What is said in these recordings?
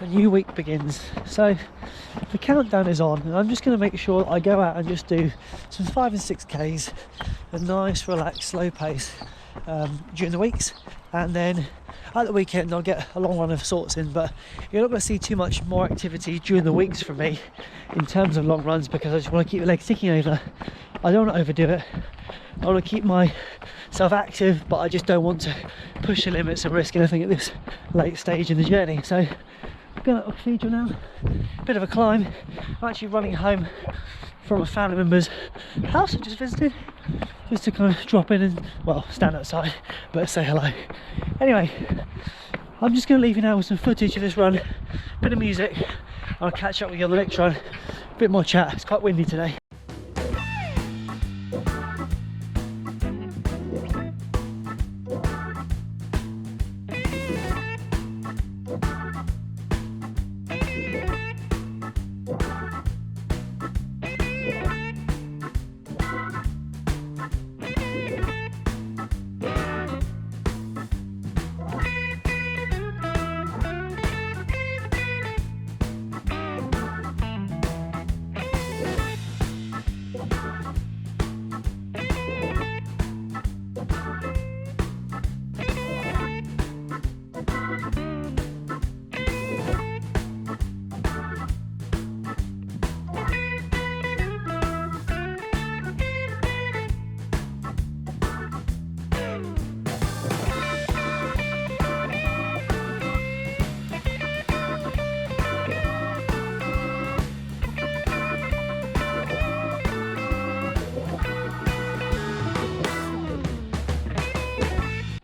a new week begins. So the countdown is on, and I'm just going to make sure that I go out and just do some 5 and 6Ks, a nice relaxed slow pace during the weeks, and then at the weekend I'll get a long run of sorts in. But you're not going to see too much more activity during the weeks from me in terms of long runs, because I just want to keep the legs ticking over. I don't want to overdo it. I want to keep myself active, but I just don't want to push the limits and risk anything at this late stage in the journey. So I'm going to Cathedral now, bit of a climb. I'm actually running home from a family member's house I just visited, just to kind of drop in and, well, stand outside but say hello. Anyway, I'm just going to leave you now with some footage of this run, bit of music. I'll catch up with you on the next run, a bit more chat. It's quite windy today.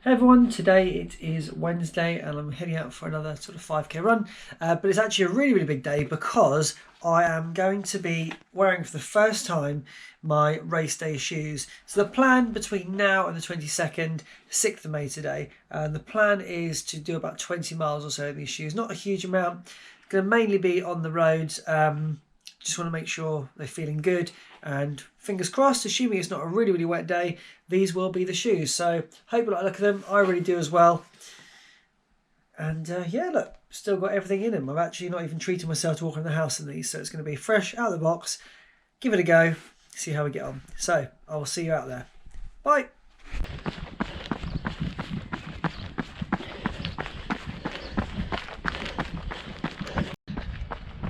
Hey everyone, today it is Wednesday and I'm heading out for another sort of 5k run, but it's actually a really big day because I am going to be wearing for the first time my race day shoes. So the plan between now and the 22nd, 6th of May today, the plan is to do about 20 miles or so in these shoes. Not a huge amount, going to mainly be on the roads. Just want to make sure they're feeling good, and fingers crossed, assuming it's not a really wet day, these will be the shoes. So hope you like the look of them. I really do as well. And yeah, look, still got everything in them. I've actually not even treated myself to walk around the house in these, so it's going to be fresh out of the box. Give it a go, see how we get on. So I will see you out there. Bye.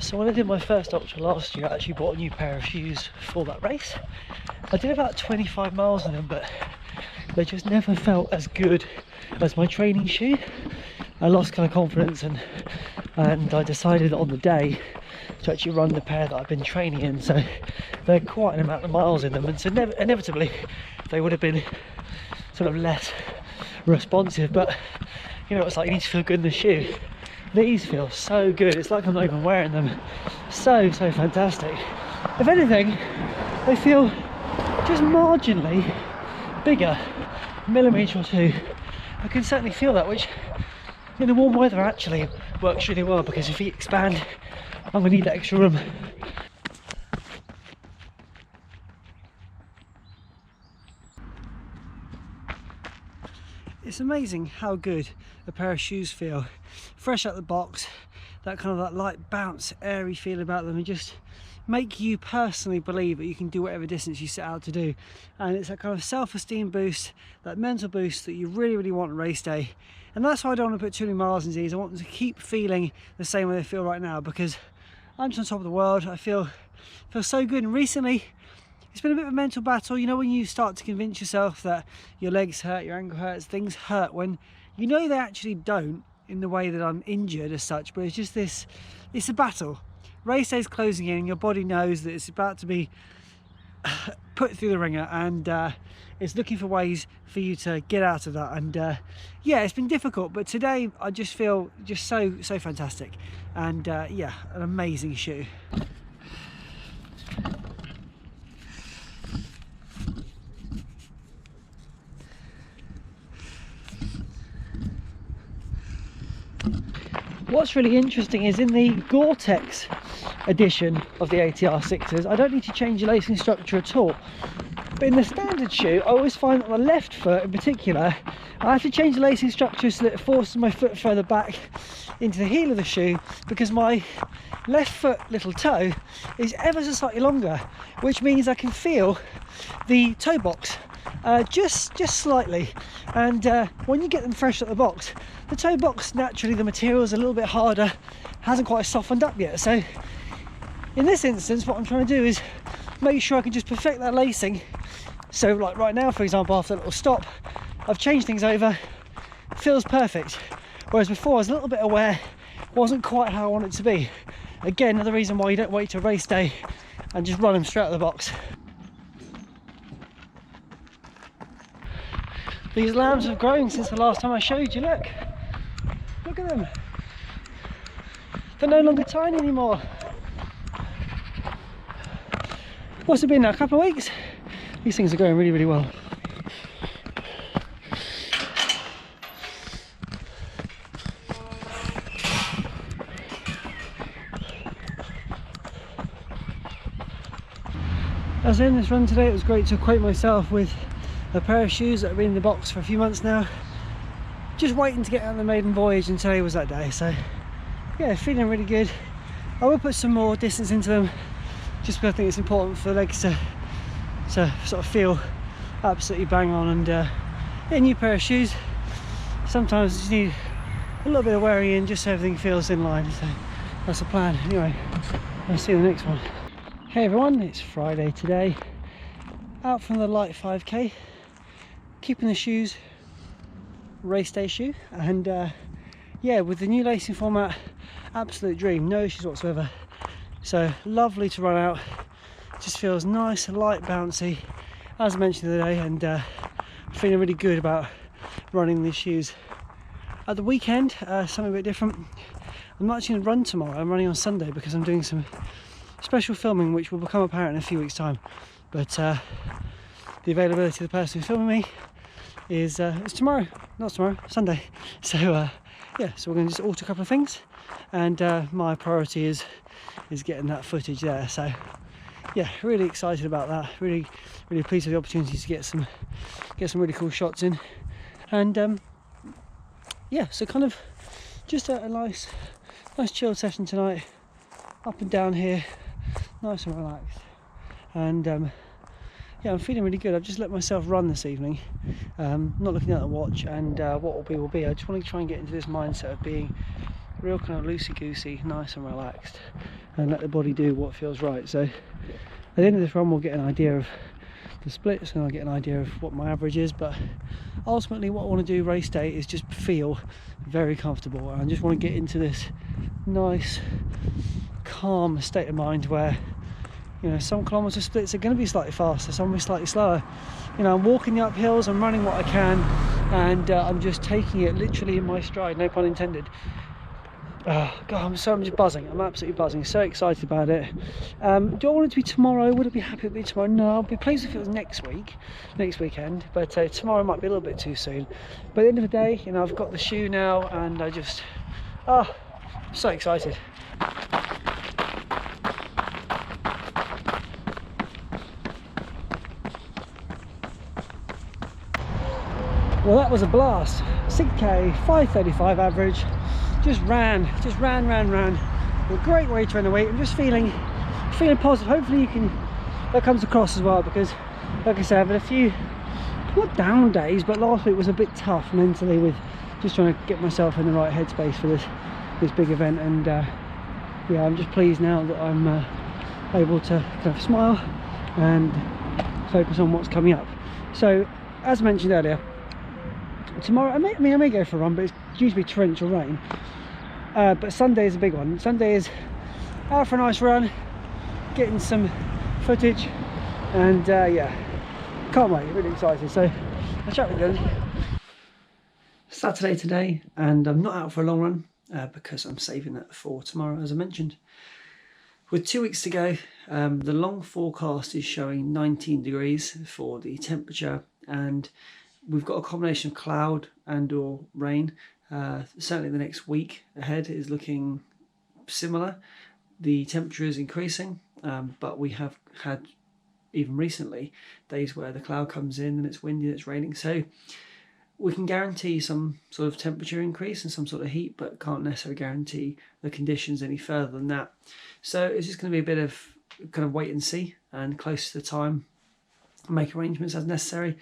So when I did my first ultra last year, I actually bought a new pair of shoes for that race. I did about 25 miles in them, but they just never felt as good as my training shoe. I lost kind of confidence, and I decided on the day to actually run the pair that I've been training in. So they're quite an amount of miles in them, and so inevitably they would have been sort of less responsive. But you know, it's like you need to feel good in the shoe. These feel so good, it's like I'm not even wearing them. So fantastic. If anything, they feel just marginally bigger, a millimetre or two. I can certainly feel that, which in the warm weather actually works really well, because if you expand, I'm going to need that extra room. It's amazing how good a pair of shoes feel. Fresh out the box, that light bounce, airy feel about them, and just make you personally believe that you can do whatever distance you set out to do. And it's that kind of self-esteem boost, that mental boost that you really want on race day. And that's why I don't want to put too many miles in these. I want them to keep feeling the same way they feel right now, because I'm just on top of the world. I feel so good. And recently it's been a bit of a mental battle. You know, when you start to convince yourself that your legs hurt, your ankle hurts, things hurt, when you know they actually don't, in the way that I'm injured as such. But it's just this, it's a battle. Race day's closing in, and your body knows that it's about to be put through the ringer, and it's looking for ways for you to get out of that. And yeah, it's been difficult, but today I just feel just so fantastic. And yeah, an amazing shoe. What's really interesting is in the Gore-Tex edition of the ATR 6s, I don't need to change the lacing structure at all. But in the standard shoe, I always find that on the left foot in particular, I have to change the lacing structure so that it forces my foot further back into the heel of the shoe because my left foot little toe is ever so slightly longer, which means I can feel the toe box just slightly. And when you get them fresh at the box, the toe box, naturally the material is a little bit harder, hasn't quite softened up yet. So in this instance, what I'm trying to do is make sure I can just perfect that lacing. So like right now, for example, after a little stop, I've changed things over, feels perfect. Whereas before I was a little bit aware, wasn't quite how I want it to be. Again, another reason why you don't wait till race day and just run them straight out of the box. These lambs have grown since the last time I showed you, look. Look at them. They're no longer tiny anymore. What's it been now, a couple of weeks? These things are going really, really well. As I end this run today, it was great to acquaint myself with a pair of shoes that have been in the box for a few months now. Just waiting to get out on the maiden voyage, and today was that day. So yeah, feeling really good. I will put some more distance into them just because I think it's important for the legs to sort of feel absolutely bang on. And yeah, a new pair of shoes, sometimes you just need a little bit of wearing in just so everything feels in line. So that's the plan. Anyway, I'll see you in the next one. Hey everyone, it's Friday today, out from the light 5k, keeping the shoes race day shoe, and yeah, with the new lacing format, absolute dream, no issues whatsoever. So lovely to run out, just feels nice, light, bouncy, as I mentioned the other day, and feeling really good about running these shoes. At the weekend, something a bit different. I'm not actually going to run tomorrow, I'm running on Sunday because I'm doing some special filming which will become apparent in a few weeks time. But the availability of the person who's filming me is tomorrow, not tomorrow, Sunday. So yeah, so we're going to just alter a couple of things, and my priority is getting that footage there. So yeah, really excited about that, really pleased with the opportunity to get some really cool shots in. And yeah, so kind of just a nice chill session tonight, up and down here, nice and relaxed. And yeah, I'm feeling really good. I've just let myself run this evening, not looking at the watch, and what will be. I just want to try and get into this mindset of being real kind of loosey-goosey, nice and relaxed, and let the body do what feels right. So at the end of this run we'll get an idea of the splits, and I'll get an idea of what my average is, but ultimately what I want to do race day is just feel very comfortable. I just want to get into this nice calm state of mind where, you know, some kilometre splits are going to be slightly faster, some will be slightly slower. You know, I'm walking the uphills, I'm running what I can, and I'm just taking it literally in my stride, no pun intended. Oh God, I'm just buzzing. I'm absolutely buzzing. So excited about it. Do I want it to be tomorrow? Would it be happy to be tomorrow? No, I'll be pleased if it was next weekend. But tomorrow might be a little bit too soon. But at the end of the day, you know, I've got the shoe now, and I just, I'm so excited. Well, that was a blast. 6k, 5:35 average. Just ran. A great way to end the week. I'm just feeling positive. Hopefully that comes across as well, because like I said, I've had a few, not down days, but last week was a bit tough mentally with just trying to get myself in the right headspace for this big event. And yeah, I'm just pleased now that I'm able to kind of smile and focus on what's coming up. So as mentioned earlier, tomorrow I may go for a run, but it's due to be torrential rain. But Sunday is a big one. Sunday is out for a nice run, getting some footage, and yeah, can't wait, really excited. So I'll chat with you then. Saturday today, and I'm not out for a long run because I'm saving that for tomorrow, as I mentioned. With 2 weeks to go, the long forecast is showing 19 degrees for the temperature, and we've got a combination of cloud and or rain. Certainly the next week ahead is looking similar. The temperature is increasing, but we have had, even recently, days where the cloud comes in and it's windy and it's raining. So we can guarantee some sort of temperature increase and some sort of heat, but can't necessarily guarantee the conditions any further than that. So it's just going to be a bit of kind of wait and see, and close to the time make arrangements as necessary.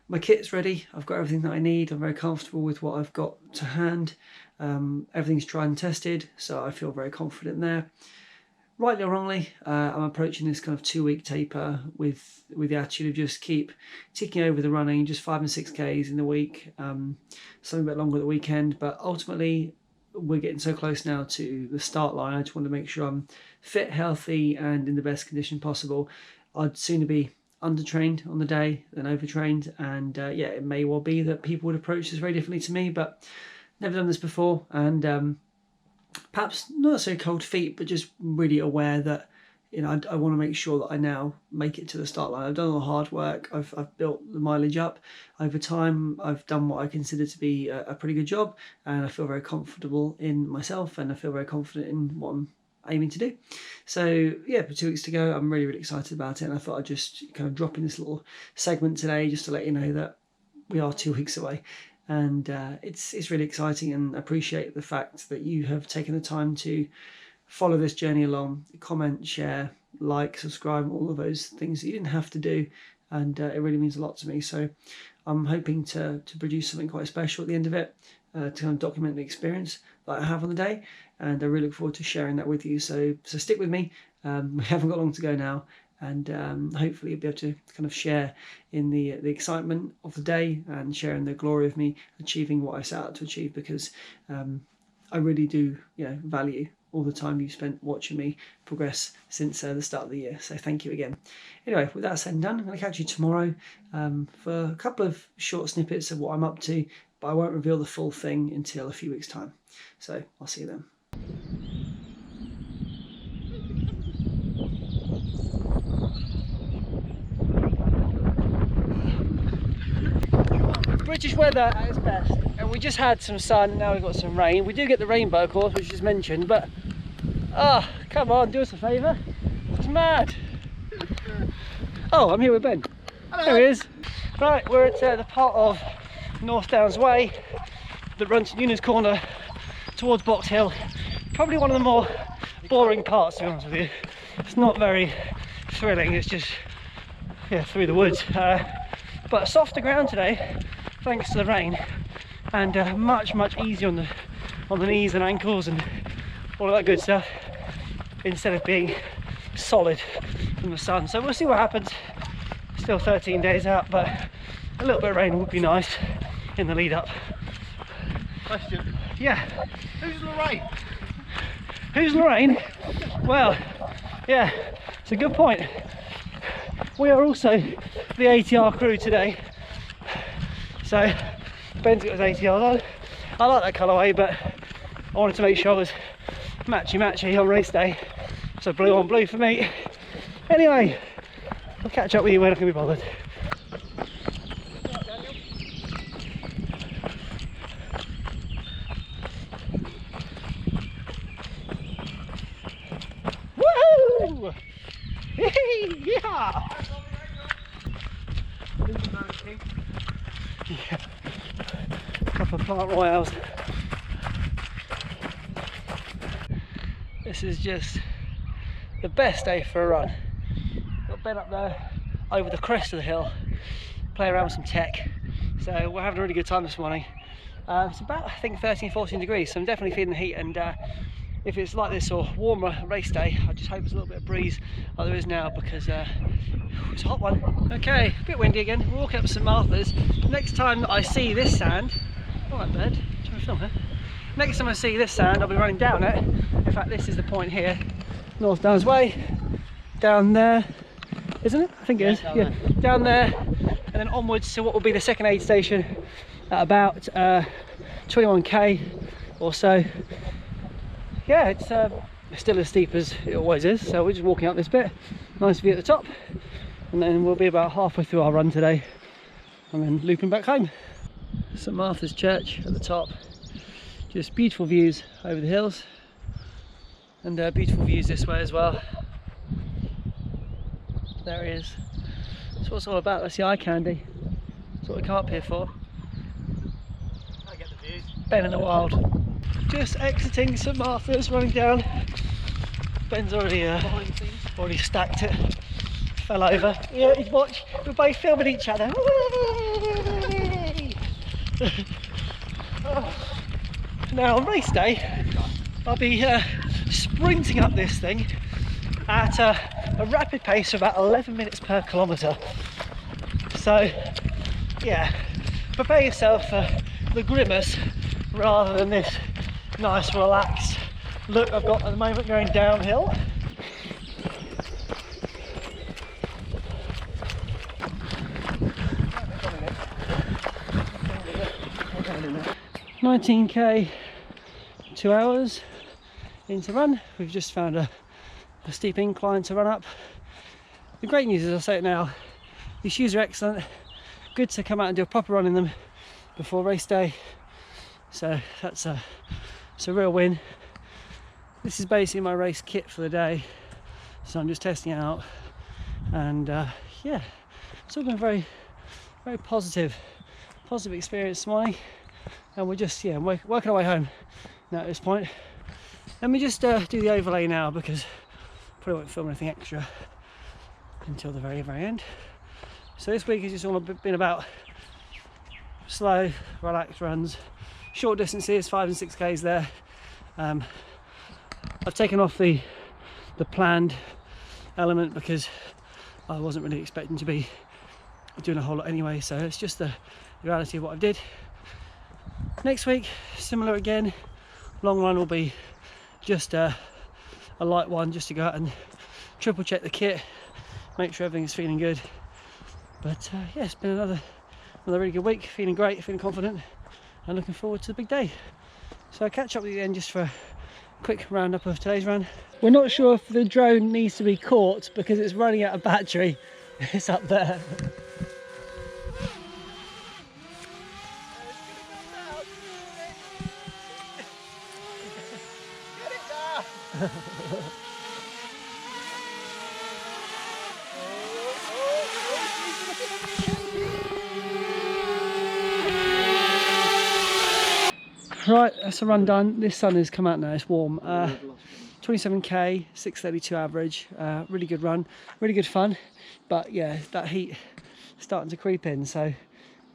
My kit's ready, I've got everything that I need, I'm very comfortable with what I've got to hand. Everything's tried and tested, so I feel very confident there. Rightly or wrongly, I'm approaching this kind of 2-week taper with the attitude of just keep ticking over the running, just 5 and 6Ks in the week, something a bit longer at the weekend, but ultimately we're getting so close now to the start line. I just want to make sure I'm fit, healthy, and in the best condition possible. I'd sooner be undertrained on the day than overtrained, and yeah, it may well be that people would approach this very differently to me, but never done this before, and perhaps not so cold feet, but just really aware that, you know, I want to make sure that I now make it to the start line. I've done all the hard work, I've built the mileage up over time, I've done what I consider to be a pretty good job, and I feel very comfortable in myself, and I feel very confident in what I'm aiming to do. So yeah, for 2 weeks to go, I'm really excited about it, and I thought I'd just kind of drop in this little segment today just to let you know that we are 2 weeks away. And it's really exciting, and appreciate the fact that you have taken the time to follow this journey along, comment, share, like, subscribe, all of those things that you didn't have to do, and it really means a lot to me. So I'm hoping to produce something quite special at the end of it, to kind of document the experience that I have on the day, and I really look forward to sharing that with you. So stick with me. We haven't got long to go now, and hopefully you'll be able to kind of share in the excitement of the day, and share in the glory of me achieving what I set out to achieve, because I really do, you know, value all the time you've spent watching me progress since the start of the year. So thank you again. Anyway, with that said and done, I'm going to catch you tomorrow for a couple of short snippets of what I'm up to, but I won't reveal the full thing until a few weeks' time. So I'll see you then. British weather at its best, and we just had some sun, now we've got some rain. We do get the rainbow, of course, which is mentioned, but come on, do us a favour. It's mad. Oh, I'm here with Ben. Hello. There he is. Right, we're at the part of North Downs Way that runs to Newlands Corner towards Box Hill. Probably one of the more boring parts, to be honest with you. It's not very thrilling, it's just, yeah, through the woods. But softer ground today, thanks to the rain, and much easier on the knees and ankles and all of that good stuff, instead of being solid from the sun. So we'll see what happens. Still 13 days out, but a little bit of rain would be nice in the lead up. Question. Yeah. Who's Lorraine? Who's Lorraine? Well, yeah, it's a good point. We are also the ATR crew today. So Ben's got his ATRs on. I like that colourway, but I wanted to make sure I was matchy on race day. So blue on blue for me. Anyway, I'll catch up with you when I can be bothered. Woohoo! Yeah! Yeah. Couple of plant royals. This is just the best day for a run. Got Ben up there over the crest of the hill, playing around with some tech. So we're having a really good time this morning. It's about, I think, 13-14 degrees, so I'm definitely feeling the heat, and if it's like this or warmer race day, I just hope there's a little bit of breeze like there is now, because it's a hot one. Okay, a bit windy again. We're walking up St Martha's. Next time that I see this sand, alright bird, trying to film here. Next time I see this sand, I'll be running down it. In fact, this is the point here, North Downs Way, down there, isn't it? I think it is. Yeah, down there, and then onwards to what will be the second aid station at about 21k or so. Yeah, it's still as steep as it always is, so we're just walking up this bit. Nice view at the top, and then we'll be about halfway through our run today, and then looping back home. St Martha's Church at the top. Just beautiful views over the hills, and beautiful views this way as well. There he is. That's what it's all about. That's the eye candy. That's what we come up here for. Ben in the wild. Just exiting St Martha's, running down. Ben's already stacked it. Fell over. Yeah, he's watch. We're both filming each other. Now on race day, I'll be sprinting up this thing at a rapid pace of about 11 minutes per kilometre. So yeah, prepare yourself for the grimace rather than this nice relaxed look I've got at the moment going downhill. $19k, 2 hours into run. We've just found a steep incline to run up. The great news is, I'll say it now, these shoes are excellent. Good to come out and do a proper run in them before race day. So it's a real win. This is basically my race kit for the day. So I'm just testing it out, and yeah, it's all been very positive experience this morning. And we're just working our way home now at this point. Let me just do the overlay now, because probably won't film anything extra until the very end. So this week has just all been about slow, relaxed runs, short distances, 5 and 6Ks there. I've taken off the planned element because I wasn't really expecting to be doing a whole lot anyway, so it's just the reality of what I did. Next week, similar again. Long run will be just a light one, just to go out and triple check the kit, make sure everything's feeling good. But yeah, it's been another really good week. Feeling great, feeling confident, and looking forward to the big day. So I'll catch up with you then just for a quick roundup of today's run. We're not sure if the drone needs to be caught because it's running out of battery. It's up there. Right, that's the run done. This sun has come out now, it's warm. 27k, 6:32 average. Really good run, really good fun. But yeah, that heat starting to creep in, so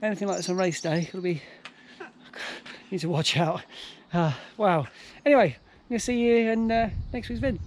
anything like this on race day, it'll be, need to watch out. Wow. Anyway, I'm gonna see you in next week's vid.